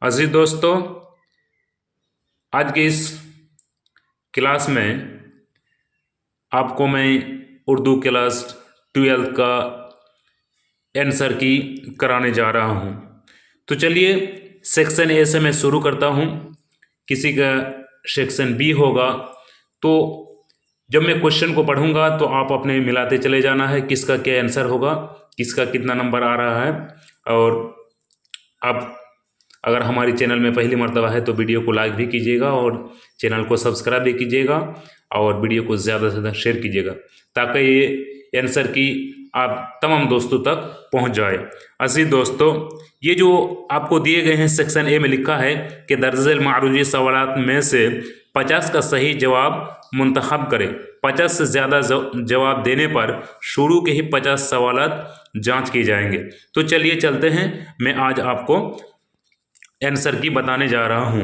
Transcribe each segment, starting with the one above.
अजीज दोस्तों, आज की इस क्लास में आपको मैं उर्दू क्लास 12th का आंसर की कराने जा रहा हूं। तो चलिए सेक्शन ए से मैं शुरू करता हूं। किसी का सेक्शन बी होगा, तो जब मैं क्वेश्चन को पढ़ूंगा तो आप अपने मिलाते चले जाना है किसका क्या आंसर होगा, किसका कितना नंबर आ रहा है। और आप अगर हमारी चैनल में पहली मर्तबा है तो वीडियो को लाइक भी कीजिएगा और चैनल को सब्सक्राइब भी कीजिएगा और वीडियो को ज़्यादा से ज़्यादा शेयर कीजिएगा ताकि ये आंसर की आप तमाम दोस्तों तक पहुंच जाए। अजीज दोस्तों, ये जो आपको दिए गए हैं सेक्शन ए में लिखा है कि दर्जल मारूजी सवालात में से 50 का सही जवाब मुंतखब करें। 50 से ज़्यादा जवाब देने पर शुरू के ही 50 सवालात जांच किए जाएंगे। तो चलिए चलते हैं, मैं आज आपको आंसर की बताने जा रहा हूं।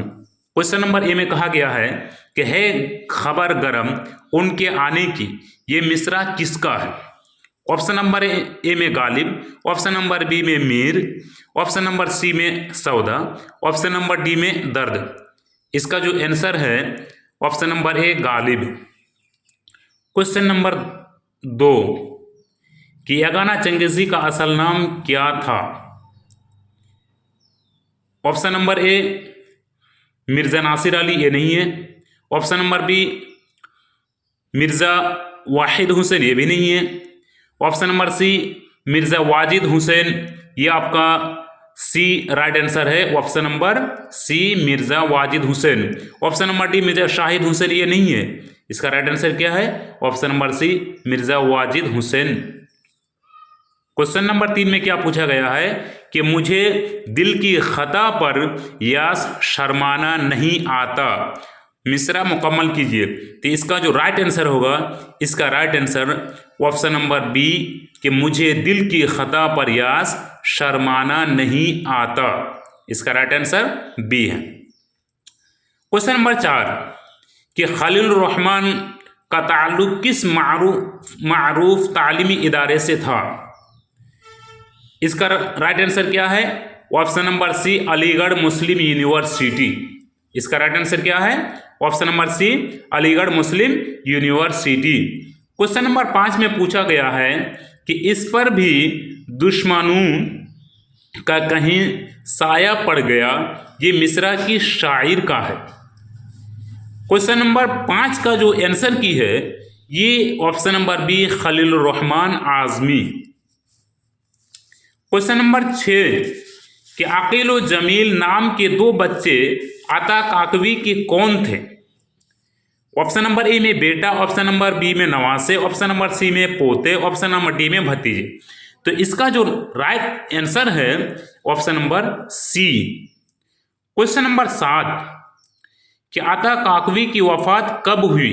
क्वेश्चन नंबर ए में कहा गया है कि है खबर गरम उनके आने की, ये मिसरा किसका है। ऑप्शन नंबर ए में गालिब, ऑप्शन नंबर बी में मीर, ऑप्शन नंबर सी में सौदा, ऑप्शन नंबर डी में दर्द। इसका जो आंसर है option number A Ghalib. Question number 2 कि यगाना चंगेजी का असल नाम क्या था। Option number A Mirza Nasir Ali, ये नहीं है। Option number B Mirza Wahid Hussain, ये भी नहीं है। Option number C Mirza Wajid Hussain, ये आपका सी राइट आंसर है। Option number C Mirza Wajid Hussain. Option number D Mirza Shahid Hussain, ये नहीं है। इसका राइट आंसर क्या है? Option number C Mirza Wajid Hussain. Question number 3 में क्या पूछा गया है कि मुझे दिल की खता पर यास शर्माना नहीं आता, मिसरा मुकम्मल कीजिए। तो इसका जो राइट आंसर होगा, इसका right answer option number B कि मुझे दिल की खता पर यास शर्माना नहीं आता। इसका राइट आंसर बी है। क्वेश्चन नंबर 4 कि खलील रहमान का ताल्लुक किस मारूफ तालीमी इदारे से था। इसका राइट आंसर क्या है? ऑप्शन नंबर सी अलीगढ़ मुस्लिम यूनिवर्सिटी। इसका राइट आंसर क्या है? ऑप्शन नंबर सी अलीगढ़ मुस्लिम यूनिवर्सिटी। क्वेश्चन नंबर 5 में पूछा गया है कि इस पर भी दुश्मनों का कहीं साया पड़ गया, ये मिसरा की शायर का है। क्वेश्चन नंबर 5 का जो आंसर की है ये option number B Khalil Rahman Azmi. Question number 6 कि अकील व जमील नाम के 2 बच्चे अता काकवी के कौन थे। ऑप्शन नंबर ए में बेटा, ऑप्शन नंबर बी में नवासे, ऑप्शन नंबर सी में पोते, ऑप्शन नंबर डी में भतीजे। तो इसका जो राइट आंसर है option number C. Question number 7 कि अता काकवी की वफात कब हुई।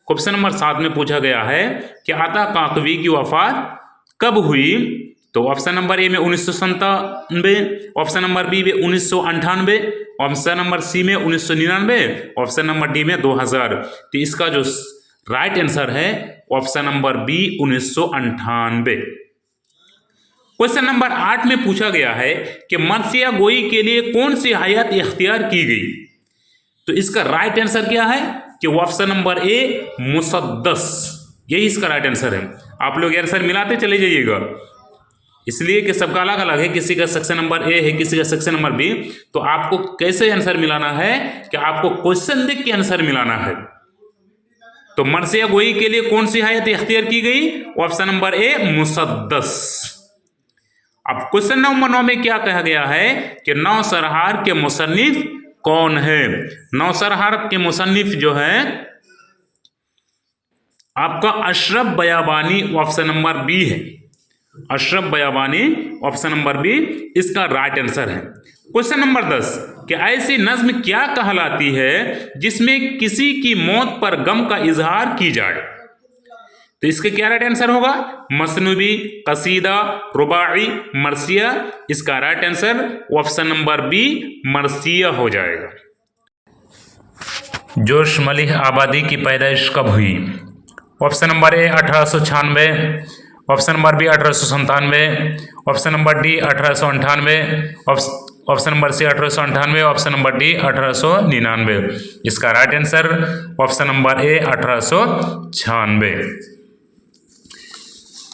क्वेश्चन नंबर 7 में पूछा गया है कि अता काकवी की वफात कब हुई। तो ऑप्शन नंबर ए में 1997, ऑप्शन नंबर बी में 1998, ऑप्शन नंबर सी में 1999, ऑप्शन नंबर डी में 2000। तो इसका जो राइट आंसर है option number B 1998। Question number 8 में पूछा गया है कि मरसिया गोई के लिए कौन सी हयात इख्तियार की गई। तो इसका राइट आंसर क्या है कि ऑप्शन नंबर ए मुसद्दस, यही इसका राइट आंसर है। आप लोग आंसर मिलाते चले जाइएगा, इसलिए कि सबका अलग अलग है। किसी का सेक्शन नंबर ए है, किसी का सेक्शन नंबर बी। तो आपको कैसे आंसर मिलाना है कि आपको क्वेश्चन देख के आंसर मिलाना है। तो मरसिया गोई के लिए कौन सी हयात इख्तियार की गई? ऑप्शन नंबर ए मुसद्दस। अब क्वेश्चन नंबर 9 में क्या कहा गया है कि नौसरहार के मुसन्निफ कौन है। नौसरहार के मुसन्निफ जो है आपका अशरफ बयाबानी, ऑप्शन नंबर बी है। अशरफ बयाबानी ऑप्शन नंबर बी इसका राइट आंसर है। क्वेश्चन नंबर 10 कि ऐसी नज्म क्या कहलाती है जिसमें किसी की मौत पर गम का इजहार की जाए। तो इसका क्या राइट आंसर होगा? मसनूबी, कसीदा, रुबाई, मरसिया। इसका right answer option number B मरसिया हो जाएगा। जोश मलिह आबादी की पैदाइश कब हुई। Option number A 1896, option number B 1897, option number D 1898, option number C 1898, option number D 1899। इसका right answer option number A 1896।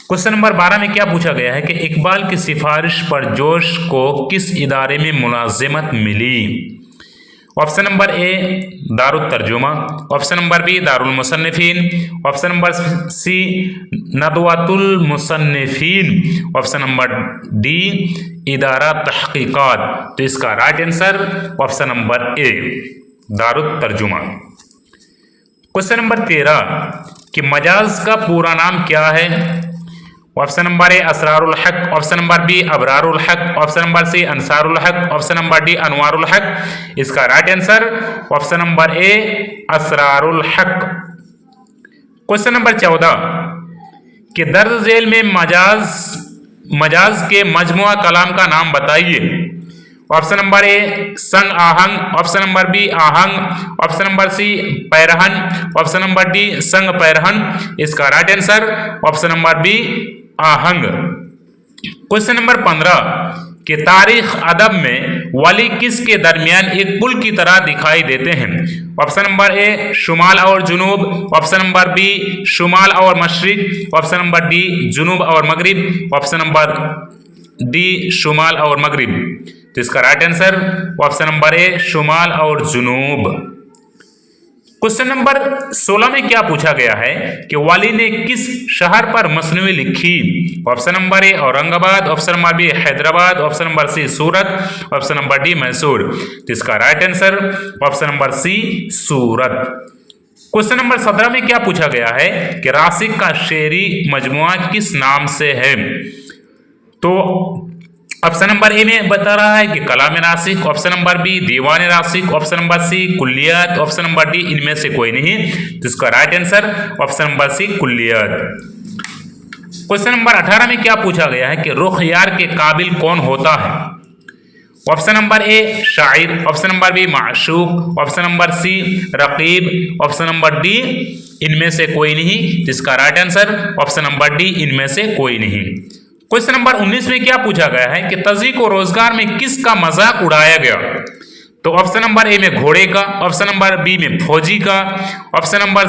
Question number 12 में क्या पूछा गया है कि इकबाल की सिफारिश पर जोश को किस इदारे में मुलाजिमत मिली? Option number A Darul Tarjuma, option number B Darul Musannifin, option number C Nadwatul Musannifin, option number D Idara Tahqiqat. तो इसका right answer option number A Darul Tarjuma. Question number 13 कि मजाज का पूरा नाम क्या है? ऑप्शन नंबर ए असरारुल हक, ऑप्शन नंबर बी अबरारुल हक, ऑप्शन नंबर सी अंसारुल हक, option number D Anwarul Haq. इसका right answer option number A Asrarul Haq. Question number 14 कि दर्ज झेल में मजाज के मजमुआ कलाम का नाम बताइए। Option number A Sang Aahang, option number B Aahang, option number C Pairahan, option number D Sang Pairahan. इसका right answer option number B Aahang. Question number 15 कि तारीख अदब में वली किसके दरमियान एक पुल की तरह दिखाई देते हैं? ऑप्शन नंबर ए शुमाल और जुनूब, ऑप्शन नंबर बी शुमाल और मशरिक, ऑप्शन नंबर डी जुनूब और मगरिब, ऑप्शन नंबर डी शुमाल और मगरिब। तो इसका right answer option number A शुमाल और जुनूब। क्वेश्चन नंबर 16 में क्या पूछा गया है कि वाली ने किस शहर पर मसनवी लिखी? Option number A Aurangabad, option number B Hyderabad, option number C Surat, option number D Mysore. तो इसका right answer option number C Surat. Question number 17 में क्या पूछा गया है कि रासिक का शेरी मजमुआ किस नाम से है? तो ऑप्शन नंबर ए में बता रहा है कि कलाम रासिक, ऑप्शन नंबर बी दीवान रासिक, ऑप्शन नंबर सी कुल्लियत, ऑप्शन नंबर डी इनमें से कोई नहीं। तो इसका right answer option number C कुल्लियत। क्वेश्चन नंबर 18 में क्या पूछा गया है कि रुख यार के काबिल कौन होता है? ऑप्शन नंबर ए शायर, ऑप्शन नंबर बी माशूक, ऑप्शन नंबर सी रकीब, ऑप्शन नंबर डी इनमें से कोई नहीं। तो इसका right answer option number D इनमें से कोई नहीं। क्वेश्चन नंबर 19 में क्या पूछा गया है कि तज़ीक और रोजगार में किसका मजाक उड़ाया गया? तो ऑप्शन नंबर ए में घोड़े का, ऑप्शन नंबर बी में फौजी का, ऑप्शन नंबर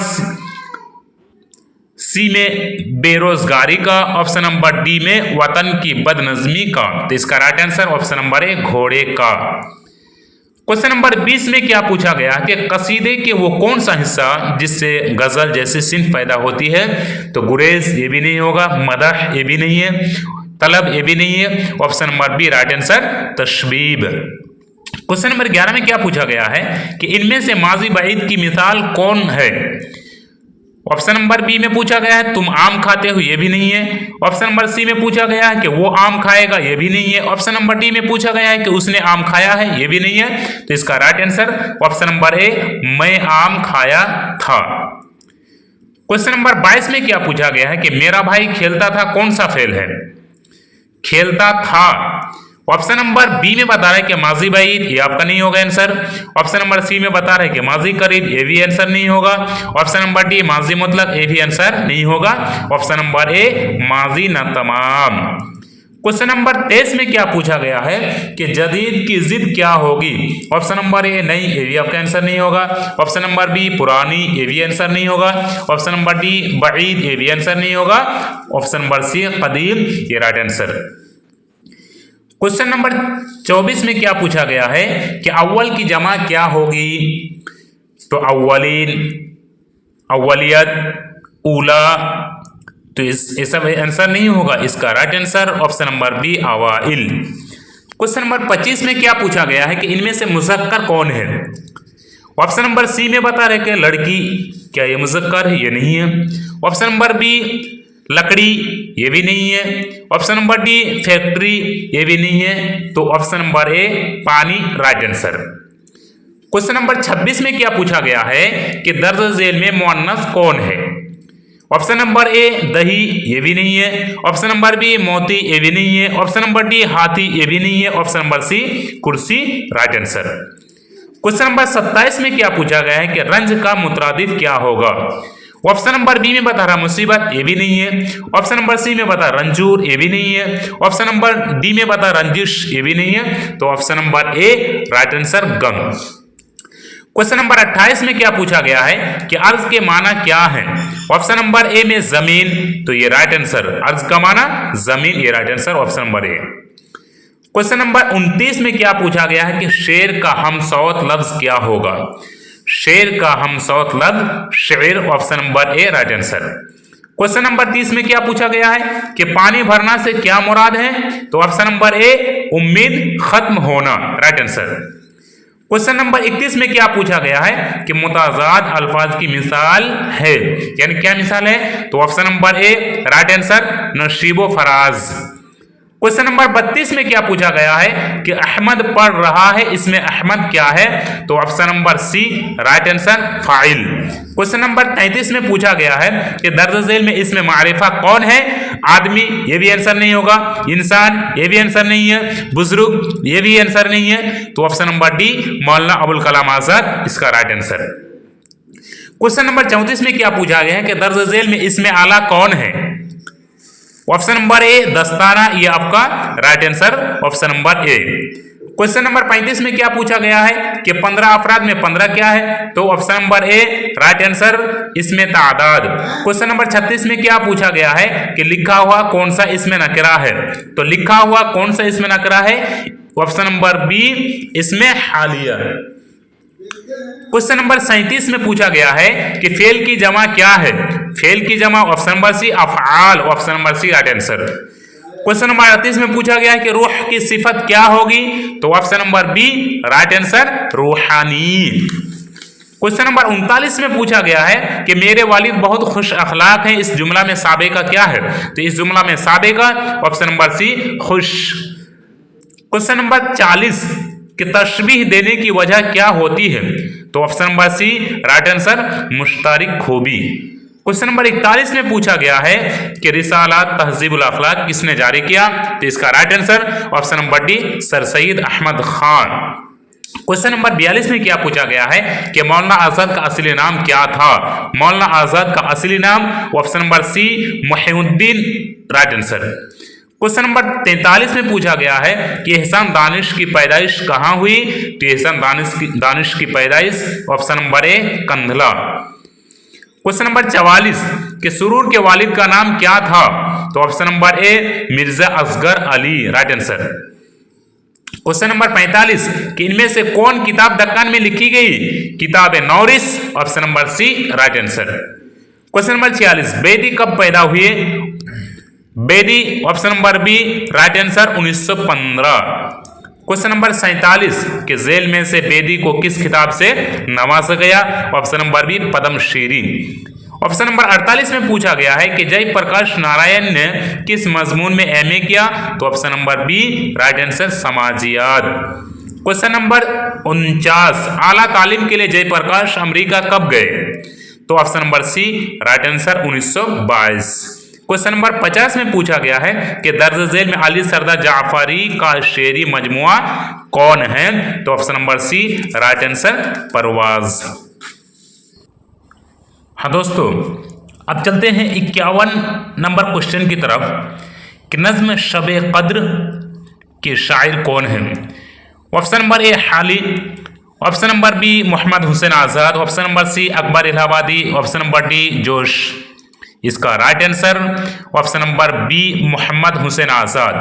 सी में बेरोजगारी का, ऑप्शन नंबर डी में वतन की बदनज़मी का। तो इसका राइट आंसर ऑप्शन नंबर ए घोड़े का। क्वेश्चन नंबर 20 में क्या पूछा गया कि कसीदे के वो कौन सा हिस्सा जिससे गजल जैसी सिंफ पैदा होती है? तो गुरेज ये भी नहीं होगा, मदह ये भी नहीं है, तलब ये भी नहीं है, option number B right answer तशबीब। क्वेश्चन नंबर 11 में क्या पूछा गया है कि इनमें से माजी बईद की मिसाल कौन है? ऑप्शन नंबर बी में पूछा गया है तुम आम खाते हो, ये भी नहीं है। ऑप्शन नंबर सी में पूछा गया है कि वो आम खाएगा, ये भी नहीं है। ऑप्शन नंबर डी में पूछा गया है कि उसने आम खाया है, ये भी नहीं है। तो इसका राइट आंसर ऑप्शन नंबर ए मैं आम खाया था। क्वेश्चन नंबर 22 में क्या पूछा गया है कि मेरा भाई खेलता था कौन सा फेल है? खेलता था। ऑप्शन नंबर बी में बता रहा है कि माजी बईद, ये आपका नहीं होगा आंसर। ऑप्शन नंबर सी में बता रहा है कि माजी करीब, ये भी आंसर नहीं होगा। ऑप्शन नंबर डी माजी मुतलक, ये भी आंसर नहीं होगा। ऑप्शन नंबर ए माजी न तमाम। क्वेश्चन नंबर 23 में क्या पूछा गया है कि जदीद की जिद क्या होगी? ऑप्शन नंबर ए नई, ये भी आपका आंसर नहीं होगा। ऑप्शन नंबर बी पुरानी, ये भी आंसर नहीं होगा। ऑप्शन नंबर डी बईद, ये भी आंसर नहीं होगा। ऑप्शन नंबर सी कदीम, ये राइट आंसर। क्वेश्चन नंबर 24 में क्या पूछा गया है कि अव्वल की जमा क्या होगी? तो अव्वलीन, अव्वलियत, उला। तो ये सब आंसर नहीं होगा। इसका right answer option number B अवाइल। क्वेश्चन नंबर 25 में क्या पूछा गया है कि इनमें से मुज़क्कर कौन है? ऑप्शन नंबर सी में बता रहे कि लड़की, क्या ये मुज़क्कर है? ये नहीं है। ऑप्शन नंबर बी लकड़ी, ये भी नहीं है। ऑप्शन नंबर डी फैक्ट्री, ये भी नहीं है। तो ऑप्शन नंबर ए पानी राइट आंसर। क्वेश्चन नंबर 26 में क्या पूछा गया है कि दर्ज झेल में मुअन्नस कौन है? ऑप्शन नंबर ए दही, ये भी नहीं है। ऑप्शन नंबर बी मोती, ये भी नहीं है। ऑप्शन नंबर डी हाथी, ये भी नहीं है। ऑप्शन नंबर सी कुर्सी राइट आंसर। क्वेश्चन नंबर 27 में क्या पूछा गया है कि रंज का मुतरादिफ क्या होगा? ऑप्शन नंबर बी में बता रहा मुसीबत, ये भी नहीं है। ऑप्शन नंबर सी में बता रंजूर, ये भी नहीं है। ऑप्शन नंबर डी में बता रंजिश, ये भी नहीं है। तो option number A right answer गम। क्वेश्चन नंबर 28 में क्या पूछा गया है कि अर्ज के माना क्या है। ऑप्शन नंबर ए में जमीन, तो ये राइट आंसर, अर्ज का माना जमीन, ये राइट आंसर ऑप्शन नंबर ए। क्वेश्चन नंबर 29 में क्या पूछा गया है कि शेर का हमसौत लफ्ज क्या होगा। शेर का हमसौत लफ्ज शेर, option number A right answer. Question number 30 में क्या पूछा गया है कि पानी भरना से क्या मुराद है। तो ऑप्शन नंबर ए उम्मीद खत्म होना, राइट आंसर। क्वेश्चन नंबर 31 में क्या पूछा गया है कि मुताजाद अल्फाज की मिसाल है, यानी क्या मिसाल है। तो option number A right answer नशीबो फराज। क्वेश्चन नंबर 32 में क्या पूछा गया है कि अहमद पढ़ रहा है, इसमें अहमद क्या है। तो option number C right answer फाइल। क्वेश्चन नंबर 33 में पूछा गया है कि दर्ज झेल में इसमें मारिफा कौन है। आदमी, ये भी आंसर नहीं होगा। इंसान, ये भी आंसर नहीं है। बुजुर्ग, ये भी आंसर नहीं है। तो option number D Maulana Abul Kalam Azad इसका राइट आंसर। क्वेश्चन नंबर 34 में क्या पूछा गया है कि दर्ज झेल में इसमें आला कौन है। ऑप्शन नंबर ए दस्ताना, ये आपका राइट आंसर ऑप्शन नंबर ए। क्वेश्चन नंबर 35 में क्या पूछा गया है कि 15 अफराद में 15 क्या है। तो option number A right answer इसमें तादाद। क्वेश्चन नंबर 36 में क्या पूछा गया है कि लिखा हुआ कौन सा इसमें नकरा है। तो लिखा हुआ कौन सा इसमें नकरा है। ऑप्शन नंबर बी इसमें हालिया। क्वेश्चन नंबर 37 में पूछा गया है कि फेल की जमा क्या है। फेल की जमा ऑप्शन नंबर सी अफआल, option number C right answer. Question number 38 में पूछा गया है कि रूह की सिफत क्या होगी। तो option number B right answer रूहानी। क्वेश्चन नंबर 39 में पूछा गया है कि मेरे वालिद बहुत खुश अखलाक हैं, इस जुमला में साबिका क्या है। तो इस जुमला में साबिका ऑप्शन नंबर सी खुश। क्वेश्चन नंबर 40 कि तशबीह देने की वजह क्या होती है। तो option number C right answer मुश्तारिक खूबी। क्वेश्चन नंबर 41 में पूछा गया है कि रिसालात तहजीबुल अखलाक किसने जारी किया। तो इसका right answer option number D sir Syed Ahmad Khan. Question number 42 में क्या पूछा गया है कि मौलाना आजाद का असली नाम क्या था। मौलाना आजाद का असली नाम option number C Muhiuddin, right answer. Question number 43 में पूछा गया है कि एहसान दानिश की पैदाइश कहाँ हुई। तो एहसान दानिश की पैदाइश option number A Kandhla. Question number 44 कि सुरूर के वालिद का नाम क्या था। तो option number A Mirza Asghar Ali, right answer. Question number 45 कि इनमें से कौन किताब दक्कन में लिखी गई। किताब नौरिस, option number C right answer. Question number 46 Bedi कब पैदा हुए। Bedi option number B right answer 1915। Question number 47 कि जेल में से बेदी को किस खिताब से नवाजा गया। Option number B Padmashri. Option number 48 में पूछा गया है कि जयप्रकाश नारायण ने किस मजमून में एमए किया। तो option number B right answer समाजियात। क्वेश्चन नंबर 49 आला तालीम के लिए जयप्रकाश अमेरिका कब गए। तो option number C right answer 1922। Question number 50 में पूछा गया है कि दर्ज झेल में अली सरदार जाफरी का शेरी मजमुआ कौन है। तो option number C right answer Parwaz. हाँ दोस्तों, अब चलते हैं 51 नंबर क्वेश्चन की तरफ कि नज्म शब कद्र के शायर कौन है। Option number A Hali, option number B Mohammad Hussain Azad, option number C Akbar Allahabadi, option number D Josh. इसका right answer option number B Mohammad Hussain Azad.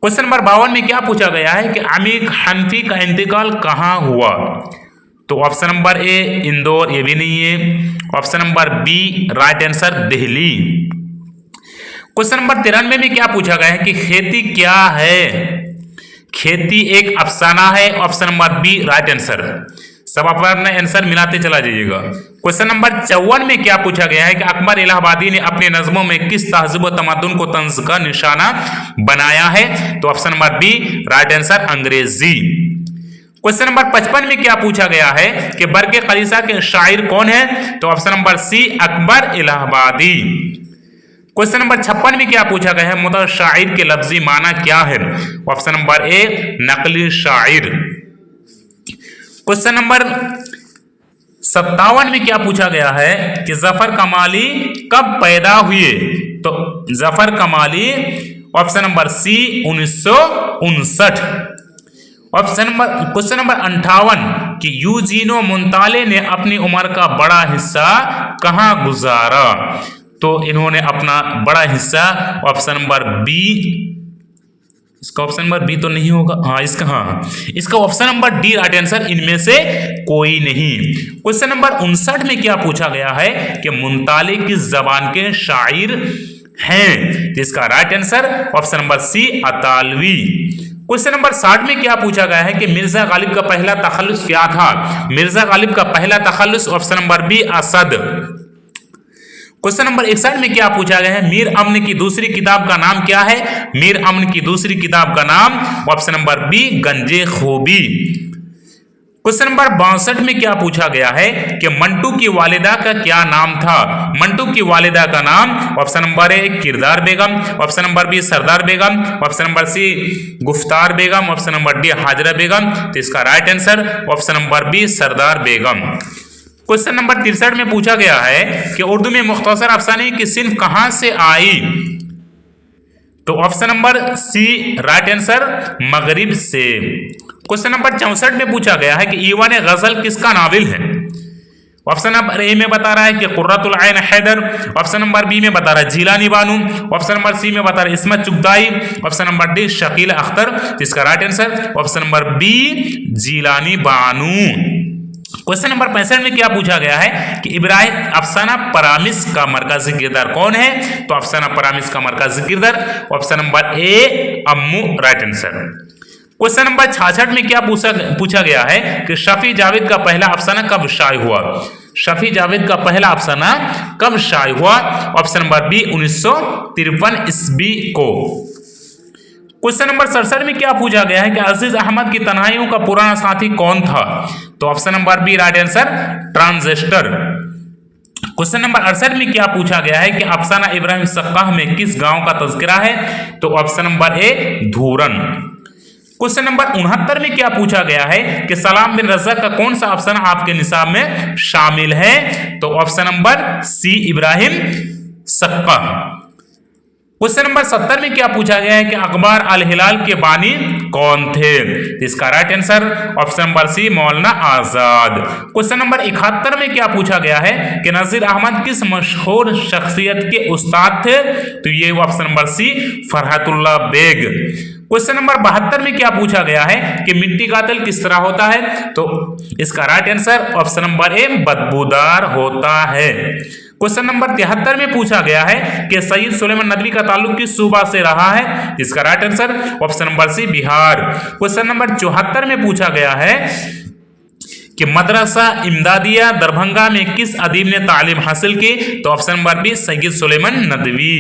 Question number 52 में क्या पूछा गया है कि अमीर हनफी का इंतकाल कहाँ हुआ। तो ऑप्शन नंबर ए इंदौर, ये भी नहीं है। Option number B right answer Delhi. Question number 93 में क्या पूछा गया है कि खेती क्या है। खेती एक अफसाना है, option number B right answer. सब अपना आंसर मिलाते चला जाइएगा। क्वेश्चन नंबर 54 में क्या पूछा गया है कि अकबर इलाहाबादी ने अपने नज़्मों में किस तहज़्ज़ुब व तमद्दुन को तंज़ का निशाना बनाया है। तो option number B right answer अंग्रेजी। क्वेश्चन नंबर 55 में क्या पूछा गया है कि बरके कलीसा के शायर कौन है। तो ऑप्शन नंबर सी अकबर इलाहाबादी। क्वेश्चन नंबर 56 में क्या पूछा गया है मुतशाइर के लफ्जी माना क्या है। ऑप्शन नंबर ए नकली शायर। क्वेश्चन नंबर 57 में क्या पूछा गया है कि जफर कमाली कब पैदा हुए? तो Zafar Kamali option number C 1959। Question number 58 कि यूजीनो मोंताले ने अपनी उम्र का बड़ा हिस्सा कहां गुजारा? तो इन्होंने अपना बड़ा हिस्सा ऑप्शन नंबर बी, इसका ऑप्शन नंबर बी तो नहीं होगा, इसका option number D right answer, इनमें से कोई नहीं। क्वेश्चन नंबर 59 में क्या पूछा गया है कि मुंताले किस जबान के शायर हैं? तो इसका right answer option number C अतालवी। क्वेश्चन नंबर 60 में क्या पूछा गया है कि मिर्जा गालिब का पहला तखल्लुस क्या था? मिर्जा गालिब का पहला तखल्लुस option number B Asad. Question number 61 में क्या पूछा गया है? मीर अमन की दूसरी किताब का नाम क्या है? मीर अमन की दूसरी किताब का नाम ऑप्शन नंबर बी गंजे खूबी। क्वेश्चन नंबर 62 में क्या पूछा गया है कि मंटू की वालिदा का क्या नाम था? मंटू की वालिदा का नाम option number A Kirdar Begum, option number B Sardar Begum, option number C Guftar Begum, option number D Hajra Begum. तो इसका right answer option number B Sardar Begum. Question number 63 में पूछा गया है कि उर्दू में मुख्तसर अफसाने की सिन्फ कहां से आई? तो option number C right answer मगरिब से। क्वेश्चन नंबर 64 में पूछा गया है कि ईवान गजल किसका नाविल है? ऑप्शन नंबर ए में बता रहा है कि Qurratulain Hyder, option number B में बता रहा है Jilani Bano, option number C में बता रहा है Ismat Chughtai, option number D Shakeel Akhtar. इसका right answer option number B Jilani Bano. Question number 65 में क्या पूछा गया है कि इब्राहिम अफसाना परामिस का मरकजी किरदार कौन है? तो अफसाना परामिस का मरकजी किरदार ऑप्शन नंबर ए अम्मू राइट आंसर। क्वेश्चन नंबर 66 में क्या पूछा गया है कि शफी जावेद का पहला अफसाना कब शाये हुआ? शफी जावेद का पहला अफसाना कब शाये हुआ? ऑप्शन नंबर बी 1953 ईस्वी को। क्वेश्चन नंबर 67 में क्या पूछा गया है कि अजीज अहमद की तन्हाइयों का पुराना साथी कौन था? तो option number B right answer transistor. Question number 68 में क्या पूछा गया है कि अफसाना इब्राहिम सक्काह में किस गांव का तज़किरा है? तो ऑप्शन नंबर ए धूरन। क्वेश्चन नंबर 69 में क्या पूछा गया है कि सलाम बिन रज़ा का कौन सा अफसाना आपके निसाब में शामिल है? तो option number C Ibrahim Sakkah. Question number 70 में क्या पूछा गया है कि अखबार अल हिलाल के बानी कौन थे? इसका right answer option number C Maulana Azad. Question number 71 में क्या पूछा गया है कि नजीर अहमद किस मशहूर शख्सियत के उस्ताद थे? तो ये option number C Farhatullah Baig. Question number 72 में क्या पूछा गया है कि मिट्टी का तेल किस तरह होता है? तो इसका राइट आंसर ऑप्शन नंबर ए बदबूदार होता है। क्वेश्चन नंबर 73 में पूछा गया है कि सैयद सुलेमान नदवी का ताल्लुक किस सूबा से रहा है? इसका right answer option number C Bihar. Question number 74 में पूछा गया है कि मदरसा इमदादिया दरभंगा में किस अदीब ने तालीम हासिल की? तो option number B Syed Sulaiman Nadvi.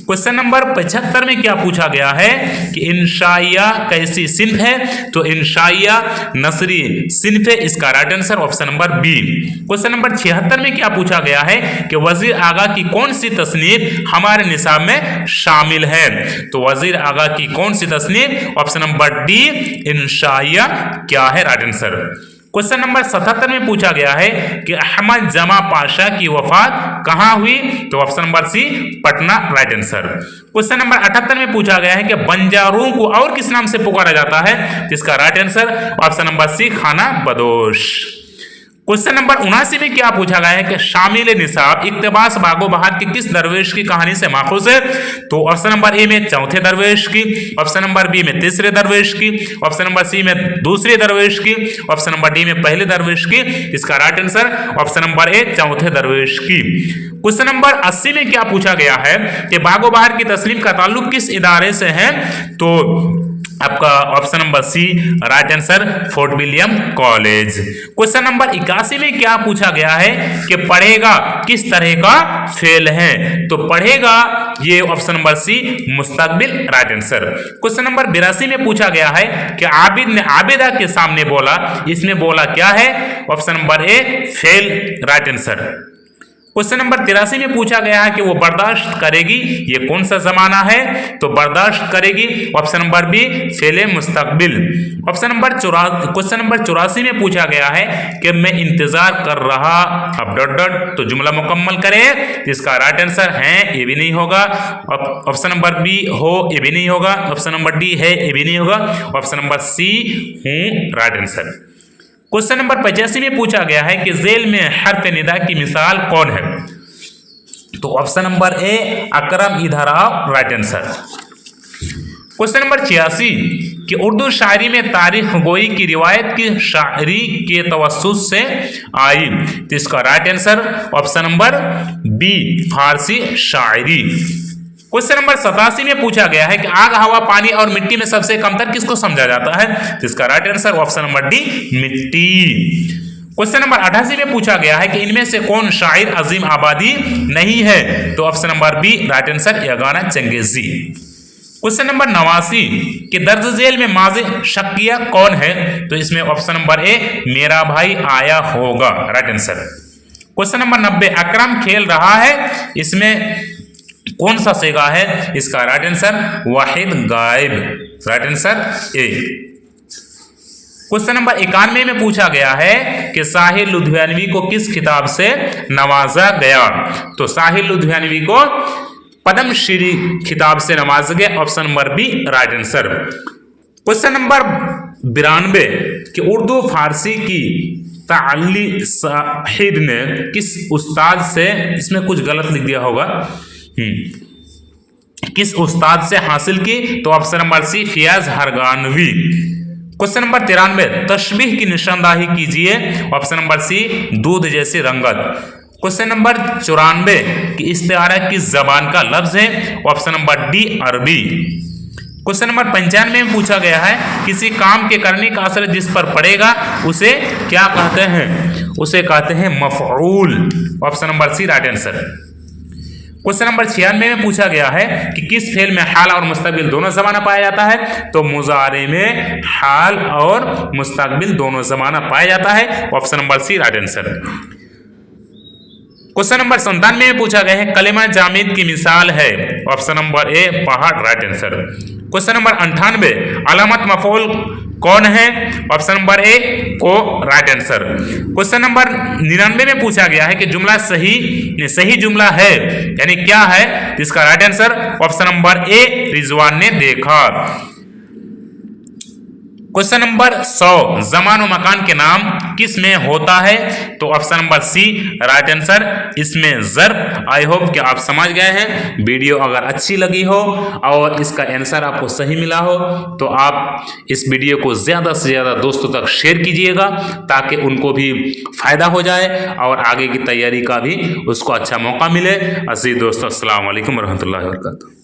Question number 75 में क्या पूछा गया है कि इंशाइया कैसी सिन्फ है? तो इंशाइया नसरी सिन्फ है। इसका right answer option number B. Question number 76 में क्या पूछा गया है कि वजीर आगा की कौन सी तसनीफ हमारे निसाब में शामिल है? तो वजीर आगा की कौन सी तसनीफ? ऑप्शन नंबर डी इंशाइया क्या है राइट आंसर। क्वेश्चन नंबर 77 में पूछा गया है कि अहमद जमा पाशा की वफात कहां हुई? तो option number C Patna right answer. Question number 78 में पूछा गया है कि बंजारों को और किस नाम से पुकारा जाता है? जिसका right answer option number C खाना बदोश। क्वेश्चन नंबर 79 में क्या पूछा गया है कि शामिल निसाब इक्तबास बागो बहार की किस दरवेश की कहानी से माखूज है? तो ऑप्शन नंबर ए में चौथे दरवेश की, ऑप्शन नंबर बी में तीसरे दरवेश की, ऑप्शन नंबर सी में दूसरे दरवेश की, ऑप्शन नंबर डी में पहले दरवेश की। इसका राइट आंसर ऑप्शन नंबर ए चौथे दरवेश की। क्वेश्चन नंबर 80 में क्या पूछा गया है कि बागो बहार की तस्लीम का ताल्लुक किस इदारे से है? तो आपका option number C right answer fort William college. Question number 81 में क्या पूछा गया है कि पढ़ेगा किस तरह का फेल है? तो पढ़ेगा ये ऑप्शन नंबर सी मुस्तकबिल राइट आंसर। क्वेश्चन नंबर 82 में पूछा गया है कि आबिद ने आबिदा के सामने बोला, इसमें बोला क्या है? ऑप्शन नंबर ए fail right answer. Question number 83 में पूछा गया है कि वो बर्दाश्त करेगी, ये कौन सा जमाना है? तो बर्दाश्त करेगी ऑप्शन नंबर बी फेले मुस्तकबिल। क्वेश्चन नंबर 84 में पूछा गया है कि मैं इंतजार कर रहा, अब डॉट डॉट, तो जुमला मुकम्मल करे। इसका राइट आंसर है, ये भी नहीं होगा। ऑप्शन नंबर बी हो, ये भी नहीं होगा। ऑप्शन नंबर डी है, ये भी नहीं होगा। ऑप्शन नंबर सी हूं राइट आंसर। क्वेश्चन नंबर 85 में पूछा गया है कि जेल में हर्फ निदा की मिसाल कौन है? तो ऑप्शन नंबर ए अकरम इधर आओ राइट आंसर। क्वेश्चन नंबर 86 कि उर्दू शायरी में तारीख गोई की रिवायत की शायरी के तवस्सुत से आई, तो इसका right answer option number B Farsi शायरी। क्वेश्चन नंबर 87 में पूछा गया है कि आग, हवा, पानी और मिट्टी में सबसे कमतर किसको समझा जाता है? तो इसका right answer option number D मिट्टी। क्वेश्चन नंबर 88 में पूछा गया है कि इनमें से कौन शायर अजीम आबादी नहीं है? तो option number B right answer Yagana Changezi. Question number 89 कि दर्ज झेल में माज़ी शक्किया कौन है? तो इसमें ऑप्शन नंबर ए मेरा भाई आया होगा राइट आंसर। क्वेश्चन नंबर 90 अकरम खेल रहा है, इसमें कौन सा सेगा है? इसका राइट आंसर वाहिद गायब right answer A. Question number 91 में पूछा गया है कि साहिर लुधियानवी को किस खिताब से नवाजा गया? तो साहिर लुधियानवी को पद्मश्री खिताब से नवाजा गया, option number B right answer. Question number 92 कि उर्दू फारसी की ताली साहिर ने किस उस्ताद से, इसमें कुछ गलत लिख दिया होगा, किस उस्ताद से हासिल की? तो option number C Fiyaz Harganvi. Question number 93 तशबीह की निशानदाही कीजिए, ऑप्शन नंबर सी दूध जैसी रंगत। क्वेश्चन नंबर 94 कि इस्तिआरा किस जबान का लफ्ज है? ऑप्शन नंबर डी अरबी। क्वेश्चन नंबर 95 में पूछा गया है किसी काम के करने का असर जिस पर पड़ेगा उसे क्या कहते हैं? उसे कहते हैं मफऊल, option number C right answer. Question number 96 में पूछा गया है कि किस फेल में हाल और मुस्तकबिल दोनों जमाना पाया जाता है? तो मुजारे में हाल और मुस्तकबिल दोनों जमाना पाया जाता है, option number C right answer. Question number 97 में पूछा गया है कलिमा जामिद की मिसाल है, ऑप्शन नंबर ए पहाड़ राइट आंसर। क्वेश्चन नंबर 98 अलामत मफऊल कौन है? ऑप्शन नंबर ए को राइट आंसर। क्वेश्चन नंबर 99 में पूछा गया है कि जुमला सही जुमला है यानी क्या है? इसका राइट आंसर ऑप्शन नंबर ए रिजवान ने देखा। क्वेश्चन नंबर 100 जमान व मकान के नाम किस में होता है? तो option number C right answer, इसमें ज़र्फ। आई होप कि आप समझ गए हैं। वीडियो अगर अच्छी लगी हो और इसका आंसर आपको सही मिला हो तो आप इस वीडियो को ज़्यादा से ज़्यादा दोस्तों तक शेयर कीजिएगा ताकि उनको भी फ़ायदा हो जाए और आगे की तैयारी का भी उसको अच्छा मौका मिले। अज़ीज़ दोस्तों, अस्सलाम वालेकुम रहमतुल्लाहि व बरकातुहू।